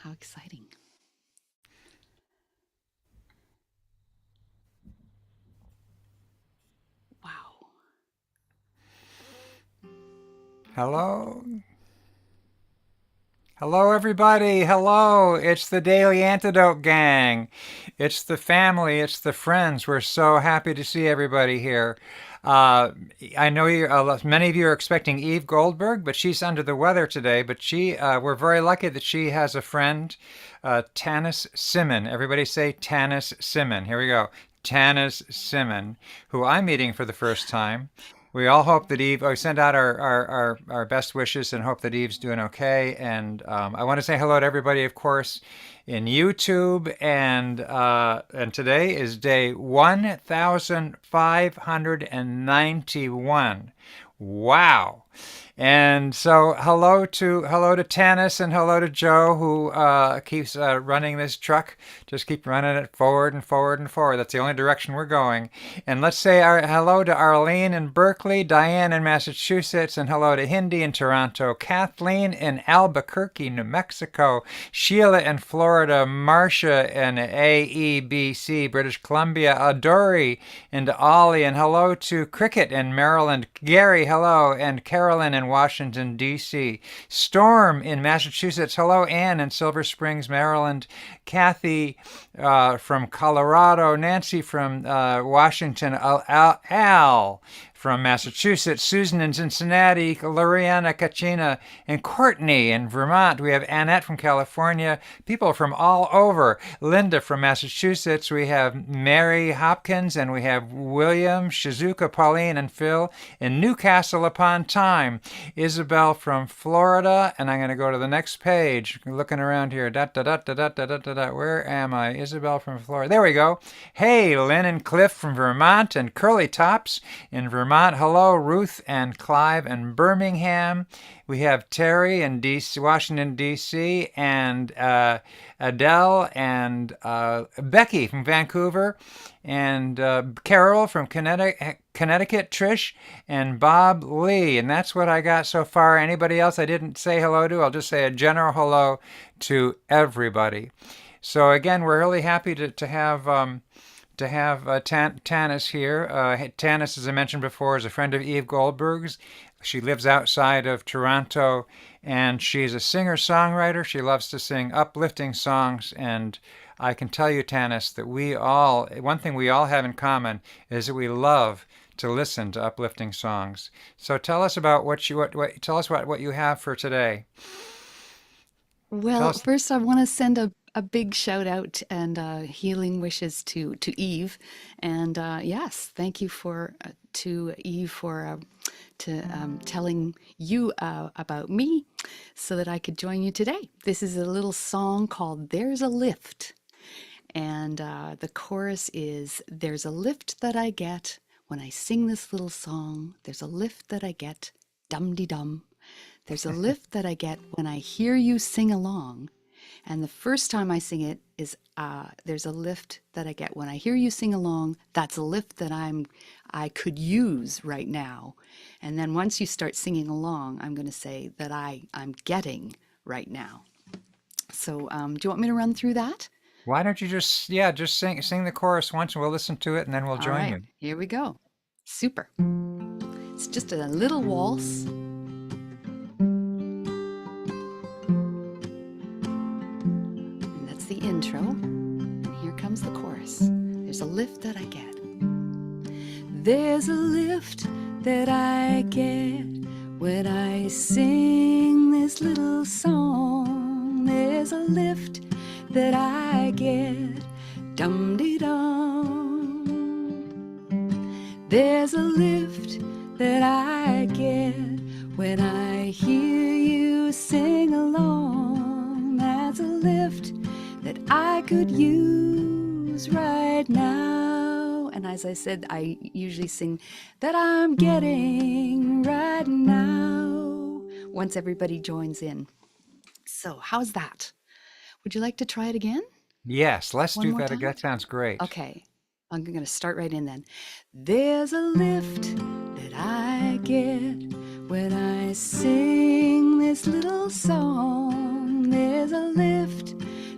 How exciting. Wow. Hello. Hello, everybody. Hello. It's the Daily Antidote Gang. It's the family. It's the friends. We're so happy to see everybody here. Uh, I know many of you are expecting Eve Goldberg, but she's under the weather today. But we're very lucky that she has a friend, Tannis Slimmon. Everybody say Tannis Slimmon. Here we go. Tannis Slimmon, who I'm meeting for the first time. We all hope that we send out our best wishes and hope that Eve's doing okay. And I want to say hello to everybody, of course, in YouTube. And today is day 1591. Wow. And so hello to Tannis and hello to Joe who keeps running this truck. Just keep running it forward and forward and forward. That's the only direction we're going. And let's say hello to Arlene in Berkeley, Diane in Massachusetts, and hello to Hindi in Toronto, Kathleen in Albuquerque, New Mexico, Sheila in Florida, Marcia in AEBC, British Columbia, Adori and Ollie, and hello to Cricket in Maryland, Gary, hello, and Carolyn in Washington, D.C., Storm in Massachusetts, hello, Ann in Silver Springs, Maryland, Kathy from Colorado, Nancy from Washington, Al from Massachusetts, Susan in Cincinnati, Loriana Kachina, and Courtney in Vermont. We have Annette from California, people from all over. Linda from Massachusetts. We have Mary Hopkins, and we have William, Shizuka, Pauline, and Phil in Newcastle upon Tyne. Isabel from Florida, and I'm going to go to the next page. Looking around here. Where am I? Isabel from Florida. There we go. Hey, Lynn and Cliff from Vermont, and Curly Tops in Vermont. Hello, Ruth and Clive in Birmingham. We have Terry in DC, Washington, D.C., and Adele and Becky from Vancouver, and Carol from Connecticut, Trish, and Bob Lee. And that's what I got so far. Anybody else I didn't say hello to? I'll just say a general hello to everybody. So again, we're really happy to have Tannis here. Tannis, as I mentioned before, is a friend of Eve Goldberg's. She lives outside of Toronto, and she's a singer-songwriter. She loves to sing uplifting songs, and I can tell you, Tannis, that one thing we all have in common is that we love to listen to uplifting songs. So tell us about tell us what you have for today. Tell Well, us. first I want to send a big shout out and healing wishes to Eve. And yes, thank you to Eve for telling you about me so that I could join you today. This is a little song called There's a Lift. And the chorus is, there's a lift that I get when I sing this little song. There's a lift that I get, dum-de-dum. There's a lift that I get when I hear you sing along. And the first time I sing it is, there's a lift that I get when I hear you sing along. That's a lift that I could use right now. And then once you start singing along, I'm going to say that I'm getting right now. So do you want me to run through that? Why don't you just sing the chorus once, and we'll listen to it, and then we'll All join right, you. here we go. Super. It's just a little waltz. And that's the intro. And here comes the chorus. There's a lift that I get. There's a lift that I get when I sing this little song. There's a lift that I get, dum-de-dum. There's a lift that I get when I hear you sing along. That's a lift that I could use right now. And as I said, I usually sing that I'm getting right now once everybody joins in. So how's that? Would you like to try it again? Yes, let's One do more that time? again. That sounds great. Okay, I'm going to start right in then. There's a lift that I get when I sing this little song. there's a lift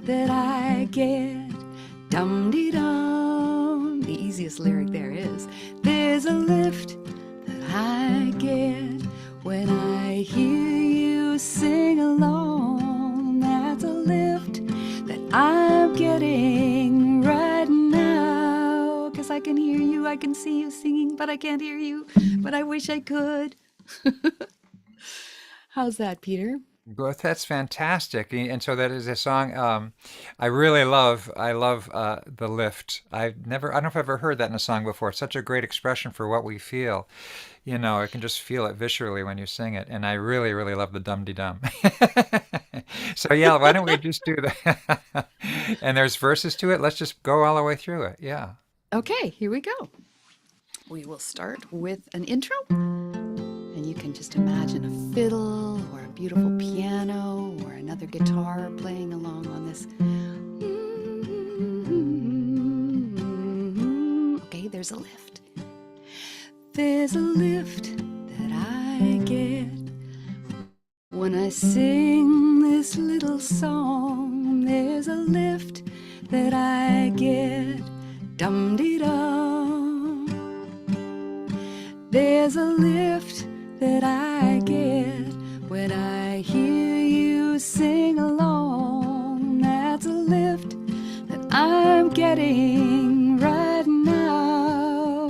that I get. Dum-dee-dum. The easiest lyric there is. There's a lift that I get when I hear you sing along. That's a lift that I'm getting right now. 'Cause I can hear you, I can see you singing, but I can't hear you. But I wish I could. How's that, Peter? Well, that's fantastic. And so that is a song I really love. I love the lift. I don't know if I've ever heard that in a song before. It's such a great expression for what we feel. You know, I can just feel it viscerally when you sing it. And I really, really love the dum de dum. So yeah, why don't we just do that? And there's verses to it. Let's just go all the way through it. Yeah. Okay, here we go. We will start with an intro, and you can just imagine a fiddle or a beautiful piano or another guitar playing along on this. Okay, there's a lift. There's a lift that I get when I sing this little song. There's a lift that I get. Dum-dee-dum. There's a lift that I get when I hear you sing along. That's a lift that I'm getting right now.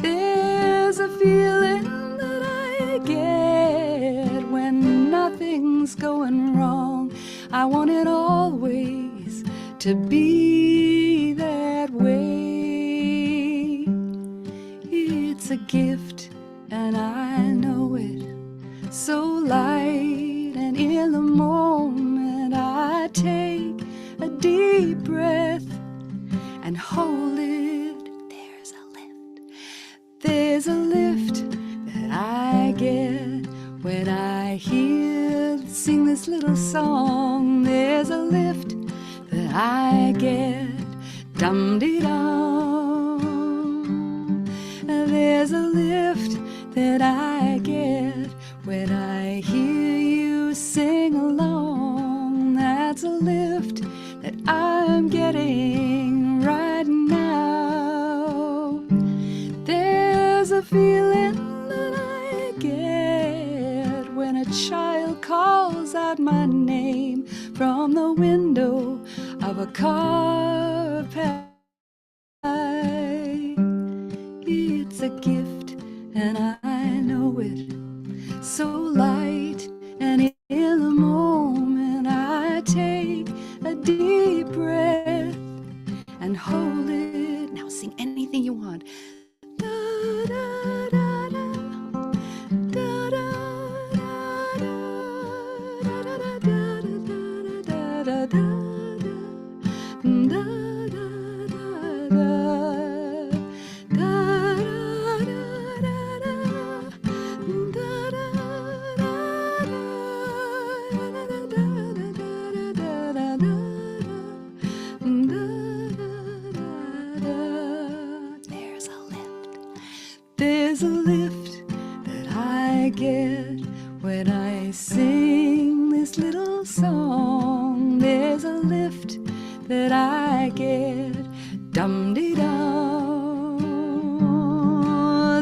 There's a feeling that I get when nothing's going wrong. I want it always to be that way. It's a gift and I know it, so light, and in the moment I take a deep breath and hold it. There's a lift. There's a lift that I get when I sing this little song. There's a lift that I get. Dum-dee-dum. There's a lift that I get when I hear you sing along. That's a lift that I'm getting right now. There's a feeling that I get when a child calls out my name from the window of a car pass. It's a gift and I know it, so light, and in the moment I take a deep breath and hold it. Now sing anything you want. Da, da, da, da. Da, da, da, da. Da, da, da, da, da, da, da. Da, da, da, da. There's a lift that I get when I sing this little song. There's a lift that I get. Dum-dee-dum.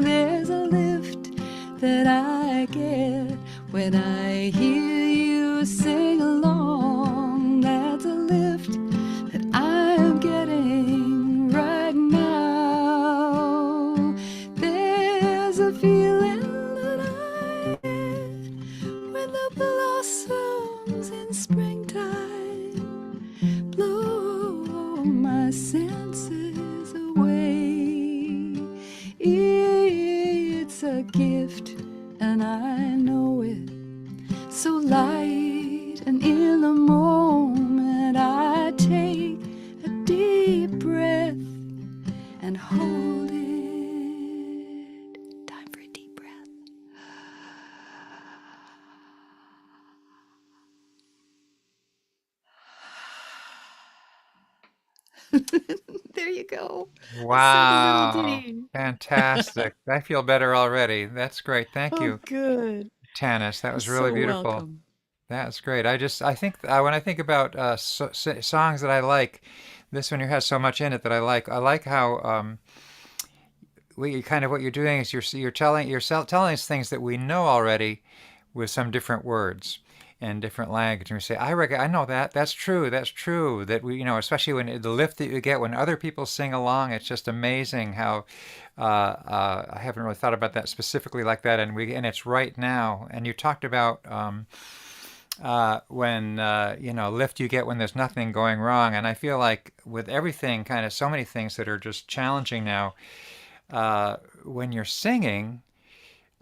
There's a lift that I get when I hear you sing along. That's a lift that I'm getting right now. There's a feeling that I get when the blossoms in springtime blow my senses away. It's a gift and I know it, so light, and in the moment I take a deep breath and hold it. Time for a deep breath. There you go. I sang a little Wow. ditty. Fantastic. I feel better already. That's great. Thank Oh, you, good. Tannis. That You're was really so beautiful. welcome. That's great. I think when I think about songs that I like, this one here has so much in it that I like. I like how kind of what you're doing is telling us things that we know already with some different words and different language. And we say, I know that. That's true. That's true. That we, especially when the lift that you get when other people sing along, it's just amazing how I haven't really thought about that specifically like that. And it's right now. And you talked about when lift you get when there's nothing going wrong. And I feel like with everything, kind of so many things that are just challenging now, when you're singing,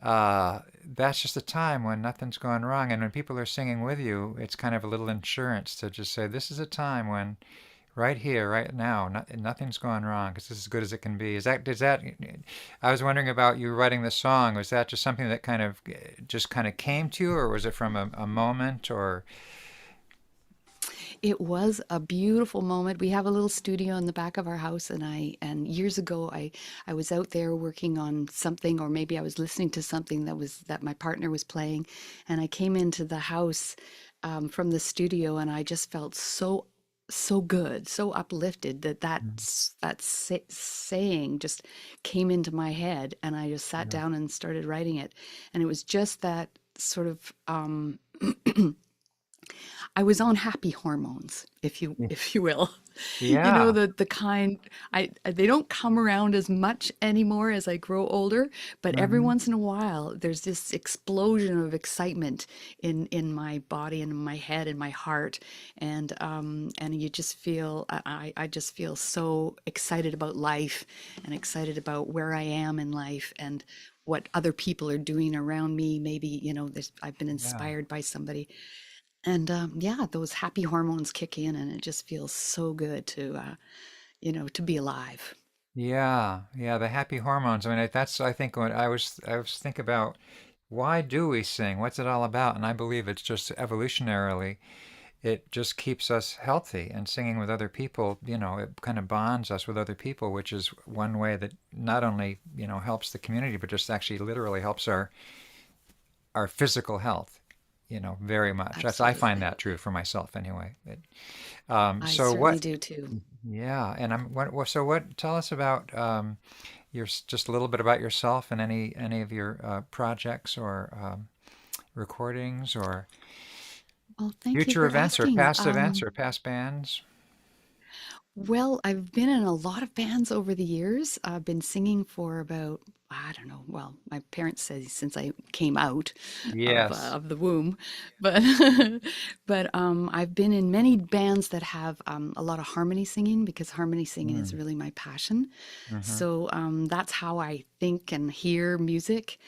that's just a time when nothing's going wrong. And when people are singing with you, it's kind of a little insurance to just say, this is a time when right here, right now, nothing's going wrong because this is as good as it can be. I was wondering about you writing this song. Was that just something that just kind of came to you, or was it from a moment, or? It was a beautiful moment. We have a little studio in the back of our house, and years ago I was out there working on something, or maybe I was listening to something that my partner was playing, and I came into the house from the studio, and I just felt so good, so uplifted that saying just came into my head, and I just sat Yeah. down and started writing it, and it was just that sort of I was on happy hormones, if you will. You know, Yeah. the kind they don't come around as much anymore as I grow older, but every Hmm. once in a while there's this explosion of excitement in my body and in my head and my heart, and you just feel I just feel so excited about life and excited about where I am in life and what other people are doing around me. Maybe, I've been Yeah. inspired by somebody. And yeah, those happy hormones kick in, and it just feels so good to be alive. Yeah, yeah, the happy hormones. I mean, that's I think what I was think about why do we sing? What's it all about? And I believe it's just evolutionarily, it just keeps us healthy. And singing with other people, it kind of bonds us with other people, which is one way that not only, helps the community, but just actually literally helps our physical health, very much. I find Absolutely. that true for myself anyway. I So certainly what? do too. Yeah, and so what? Tell us about just a little bit about yourself and any of your projects or recordings or Well, thank you future for events or asking. past events or past bands. Well, I've been in a lot of bands over the years. I've been singing for about, I don't know, well, my parents say since I came out Yes. of the womb, but I've been in many bands that have a lot of harmony singing because harmony singing is Mm. really my passion. Hmm. So that's how I think and hear music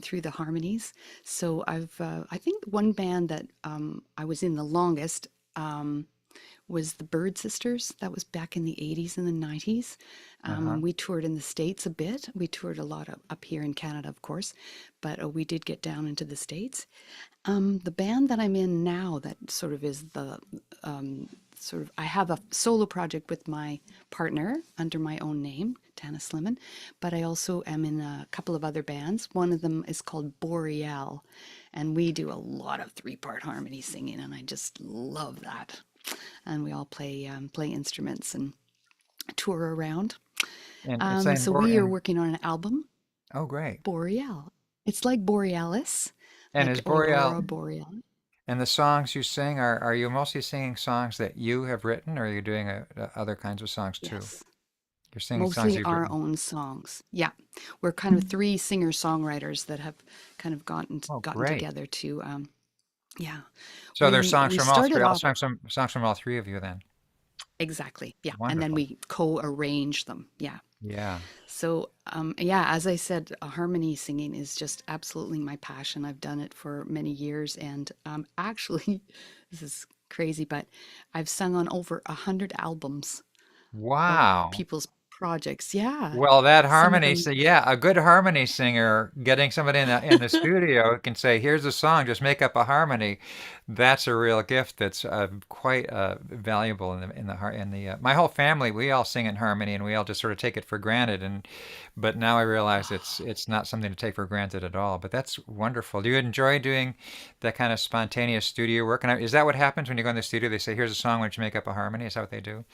through the harmonies. So I think one band that I was in the longest. Was the Bird Sisters. That was back in the 80s and the 90s. Uh-huh. We toured in the States a bit. We toured a lot up here in Canada, of course, but we did get down into the States. The band that I'm in now, that sort of is the I have a solo project with my partner under my own name, Tannis Slimmon, but I also am in a couple of other bands. One of them is called Boreal, and we do a lot of three-part harmony singing, and I just love that. And we all play instruments and tour around. And it's saying So more we are and working on an album, oh great. Boreal. It's like Borealis, And like is Boreal Aurora Borealis. and the songs you sing are you mostly singing songs that you have written or are you doing other kinds of songs too? Yes, You're singing songs mostly you've our written. own songs. Yeah, we're kind of three singer-songwriters that have kind of Oh, gotten great. together to yeah. So there's We songs we from all three, started all off songs from all three of you then. exactly, yeah, and then Wonderful. we co-arrange them. Yeah. Yeah. So, yeah, as I said, harmony singing is just absolutely my passion. I've done it for many years, and actually, this is crazy, but I've sung on over 100 albums of Wow. people's projects. Yeah. Well, that Some of harmony, them. so yeah, a good harmony singer getting somebody in the studio can say, "Here's a song, just make up a harmony." That's a real gift. That's quite valuable in the heart. In the my whole family, we all sing in harmony, and we all just sort of take it for granted. But now I realize it's not something to take for granted at all. But that's wonderful. Do you enjoy doing that kind of spontaneous studio work? And is that what happens when you go in the studio? They say, "Here's a song, why don't you make up a harmony?" Is that what they do?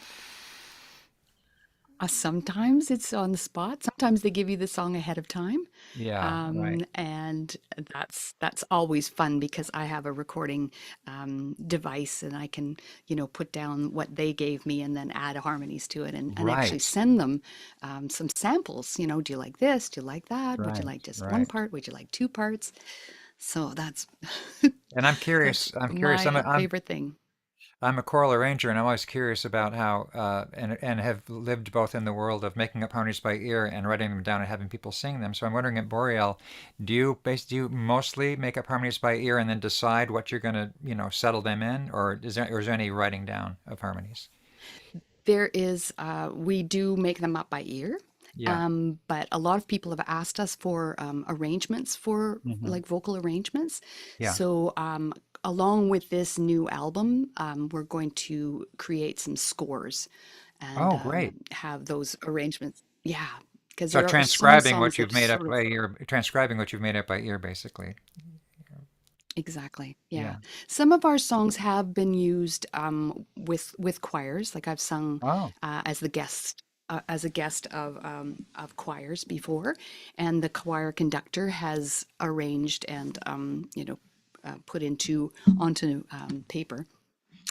Sometimes it's on the spot. Sometimes they give you the song ahead of time. Yeah, right. And that's always fun because I have a recording device and I can, put down what they gave me and then add harmonies to it and actually Right. send them some samples. Do you like this? Do you like that? Would you Right, like just one right. part? Would you like two parts? So that's And I'm curious. that's I'm curious. my favorite thing. I'm a choral arranger, and I'm always curious about how and have lived both in the world of making up harmonies by ear and writing them down and having people sing them. So I'm wondering at Boreal, do you mostly make up harmonies by ear and then decide what you're going to settle them in, or is there any writing down of harmonies? We do make them up by ear. Yeah. But a lot of people have asked us for arrangements for Hmm. like vocal arrangements. Yeah. So, along with this new album, we're going to create some scores and Oh, great. have those arrangements. Yeah, because So there are some transcribing songs what that you've made up sort of by ear, transcribing what you've made up by ear, basically. exactly. Yeah. Yeah. Some of our songs have been used with choirs. Like I've sung Oh, as the guest as a guest of choirs before, and the choir conductor has arranged and put into onto paper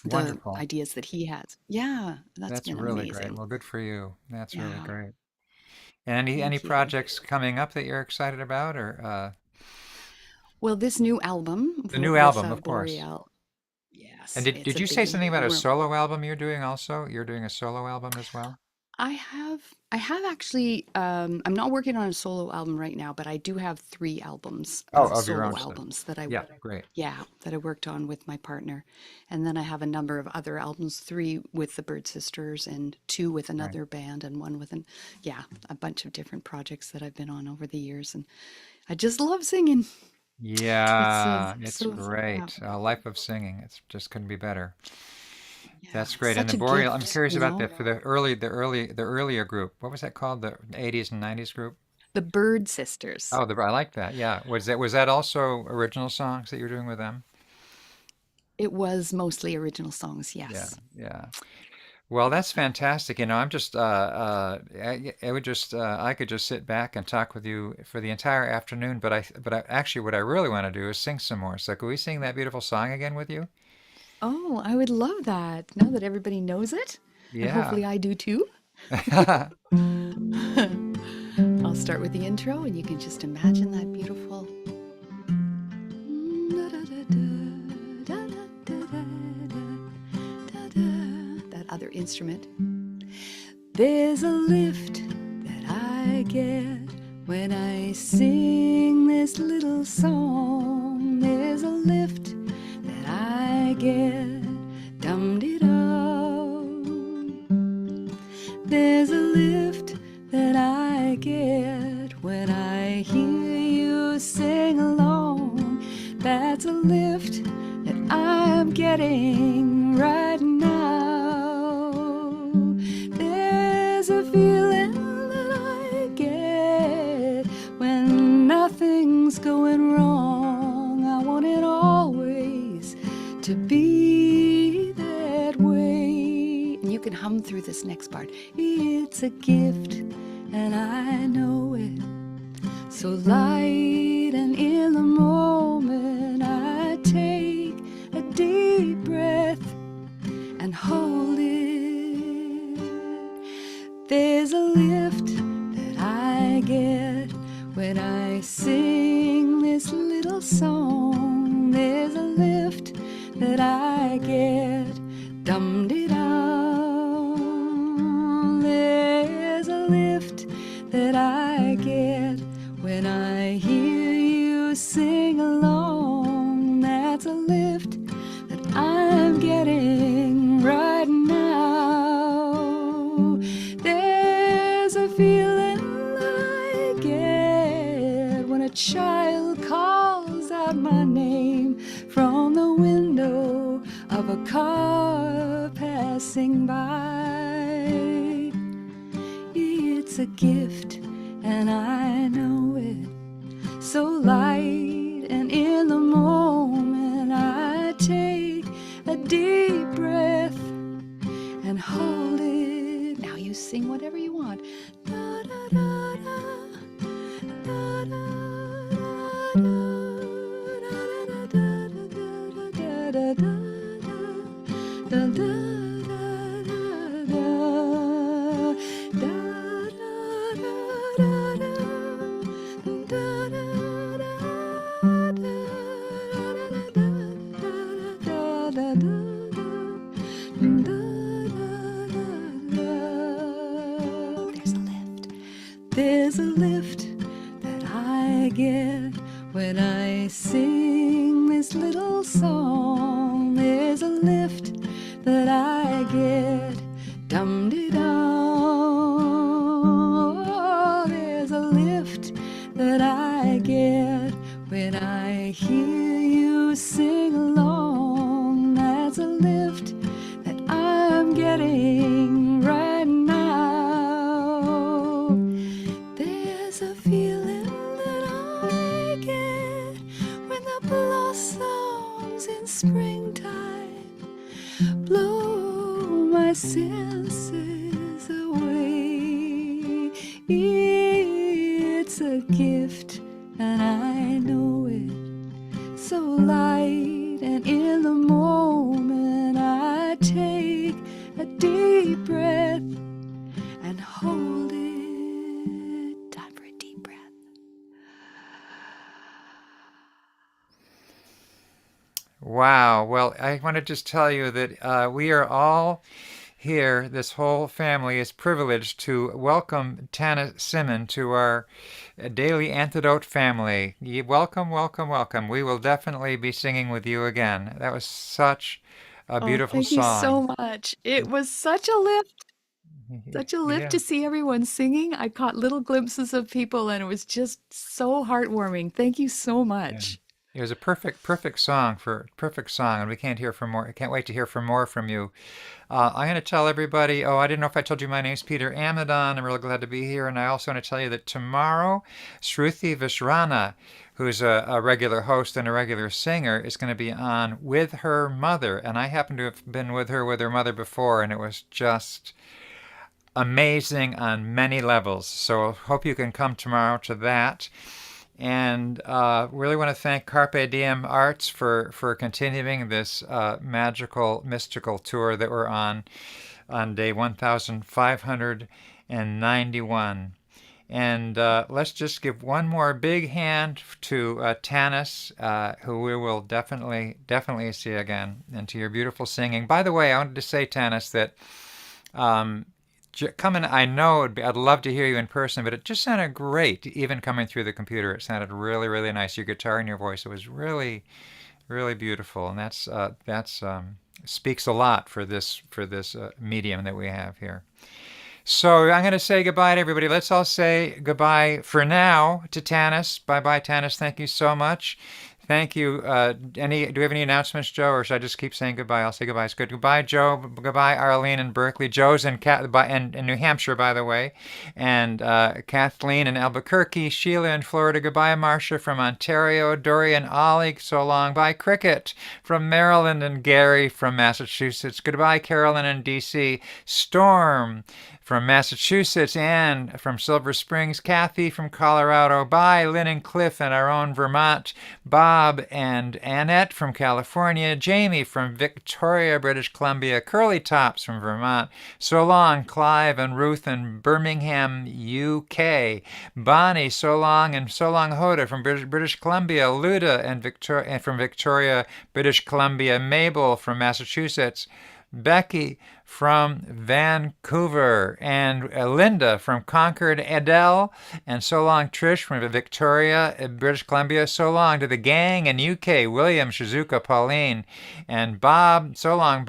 the wonderful. ideas that he has. Yeah, that's That's been really great. amazing. Well, good for you. That's really Yeah, great. And any thank you. projects coming up that you're excited about, or Well, this new album the new with album, of course. Boreal, And yes, did it's a you say biggie. something about a solo album you're doing also? You're doing a solo album as well? I have actually I'm not working on a solo album right now, but I do have three albums, Oh, of your solo own stuff. albums that I Yeah, great. yeah, that I worked on with my partner. And then I have a number of other albums, three with the Bird Sisters and two with Right. another band and one with yeah, a bunch of different projects that I've been on over the years. And I just love singing. It's Yeah, it's so, yeah, great. A life of singing. It's just couldn't be better. yeah, That's great. And such the a Boreal, I'm gift, curious about for the earlier group. What was that called? The 80s and 90s group? The Bird Sisters. Oh, I like that. Yeah. Was that also original songs that you were doing with them? It was mostly original songs, Yeah, yes. yeah. Well, that's fantastic. I'm just, I would just, I could just sit back and talk with you for the entire afternoon. Actually, what I really want to do is sing some more. So, could we sing that beautiful song again with you? Oh, I would love that. Now that everybody knows it, and Yeah. hopefully I do too. I'll start with the intro, and you can just imagine that beautiful. That other instrument. There's a lift that I get when I sing this little song. There's a lift that I get, dum-de-dum. There's a lift that I get when I hear you sing along. That's a lift that I'm getting right now. There's a feeling that I get when nothing's going wrong. I want it always to be that way. And you can hum through this next part. It's a gift, and I know it. So light, and in the moment I take a deep breath and hold it. There's a lift that I get when I sing this little song. There's a lift that I get, dum-de-dum. There's a lift that I get when I hear you sing along. That's a lift that I'm getting right now. There's passing by. It's a gift, and I know it, so light, and in the moment I take a deep breath and hold it. Now you sing whatever you want. Da, da, da, da, da, da, da, da, da, da, da, da, There's a lift that I get when I sing this little song. There's a lift that I get, dum-de-dum. There's a lift that I get when I hear you sing along. That's a lift that I'm getting right now. There's a feeling that I get when the blossoms in springtime blow my senses away. It's a gift, and I know it, so light, and in the moment I take a deep breath and hold it. Time for a deep breath. Wow. Well, I want to just tell you that we are all here, this whole family is privileged to welcome Tannis Slimmon to our daily Antidote family. Welcome, welcome, welcome. We will definitely be singing with you again. That was such a Oh, beautiful thank you song. so much. It was such a lift. Such a lift Yeah. to see everyone singing. I caught little glimpses of people, and it was just so heartwarming. Thank you so Yeah. much. It was a perfect song perfect song, and we can't hear from more. I can't wait to hear from more from you. I'm going to tell everybody. Oh, I didn't know if I told you my name's Peter Amidon. I'm really glad to be here, and I also want to tell you that tomorrow, Shruti Vishrana, who's a regular host and a regular singer, is going to be on with her mother, and I happen to have been with her mother before, and it was just amazing on many levels. So hope you can come tomorrow to that. And really want to thank Carpe Diem Arts for continuing this magical, mystical tour that we're on day 1591. And let's just give one more big hand to Tannis, who we will definitely see again, and to your beautiful singing. By the way, I wanted to say, Tannis, that um, coming, I know I'd love to hear you in person, but it just sounded great, even coming through the computer. It sounded really nice. Your guitar and your voice, it was really beautiful, and that's speaks a lot for this medium that we have here. So I'm going to say goodbye to everybody. Let's all say goodbye for now to Tannis. Bye, Tannis. Thank you so much. Thank you. Do we have any announcements, Joe, or should I just keep saying goodbye? I'll say goodbye. It's good. Goodbye, Joe. Goodbye, Arlene in Berkeley. Joe's in New Hampshire, by the way, and Kathleen in Albuquerque. Sheila in Florida. Goodbye, Marcia from Ontario. Dory and Ollie. So long. Bye, Cricket from Maryland, and Gary from Massachusetts. Goodbye, Carolyn in D.C. Storm from Massachusetts, Anne from Silver Springs, Kathy from Colorado, bye, Lynn and Cliff in our own Vermont, Bob and Annette from California, Jamie from Victoria, British Columbia, Curly Tops from Vermont, so long, Clive and Ruth in Birmingham, UK, Bonnie, so long, and so long Hoda from British Columbia, Luda and from Victoria, British Columbia, Mabel from Massachusetts, Becky from Vancouver, and Linda from Concord, Adele, and so long Trish from Victoria, British Columbia, so long to the gang in UK, William, Shizuka, Pauline, and Bob, so long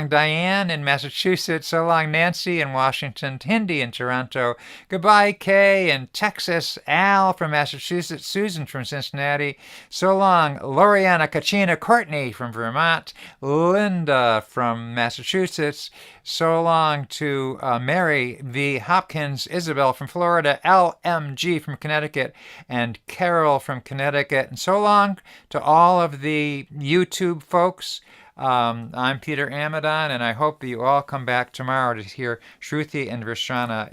Diane in Massachusetts, so long Nancy in Washington, Hindi in Toronto, goodbye Kay in Texas, Al from Massachusetts, Susan from Cincinnati, so long Loriana, Kachina, Courtney from Vermont, Linda from Massachusetts, So long to Mary V. Hopkins, Isabel from Florida, LMG from Connecticut, and Carol from Connecticut. And so long to all of the YouTube folks. I'm Peter Amidon, and I hope that you all come back tomorrow to hear Shruti and Rishana.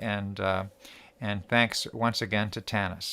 And thanks once again to Tannis.